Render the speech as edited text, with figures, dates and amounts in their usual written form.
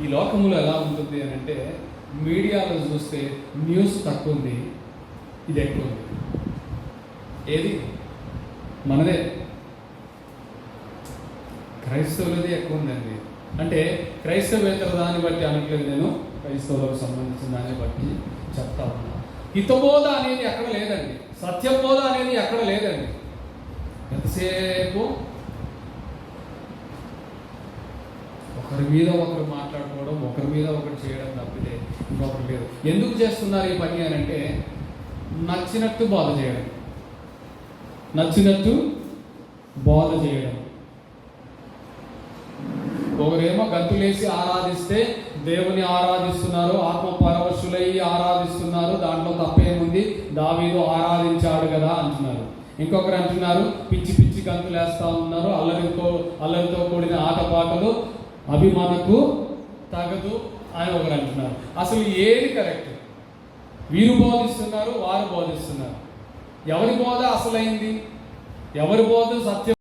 ఈ లోకములో ఎలా ఉంటుంది అని అంటే, మీడియాలో చూస్తే న్యూస్ తక్కువ ఉంది, ఇది ఎక్కువ ఉంది. ఏది మనదే, క్రైస్తవులది ఎక్కువ ఉందండి. అంటే క్రైస్తవేతర దాన్ని బట్టి అనట్లేదు, నేను క్రైస్తవులకు సంబంధించిన దాన్ని బట్టి చెప్తా ఉన్నా. హితబోధ అనేది ఎక్కడ లేదండి, సత్యబోధ అనేది ఎక్కడ లేదండి. ఎంతసేపు ఒకరి మీద ఒకరు మాట్లాడుకోవడం, ఒకరి మీద ఒకరు చేయడం తప్పితే ఇంకొకరు లేదు. ఎందుకు చేస్తున్నారు ఈ పని అని అంటే, నచ్చినట్టు బోధ చేయడం, నచ్చినట్టు బోధ చేయడం. ఒకరేమో గంతులేసి ఆరాధిస్తే దేవుని ఆరాధిస్తున్నారు, ఆత్మ పరవశులై ఆరాధిస్తున్నారు, దాంట్లో తప్పేముంది, దావీదు ఆరాధించాడు కదా అంటున్నారు. ఇంకొకరు అంటున్నారు పిచ్చి పిచ్చి గంతులేస్తా ఉన్నారు, అల్లరితో కూడిన ఆటపాటలు అవి మనకు తగదు అని ఒకరు అంటున్నారు. అసలు ఏది కరెక్ట్? వీరు బోధిస్తున్నారు, వారు బోధిస్తున్నారు. ఎవరి బోధ అసలైంది? ఎవరి బోధ సత్యం?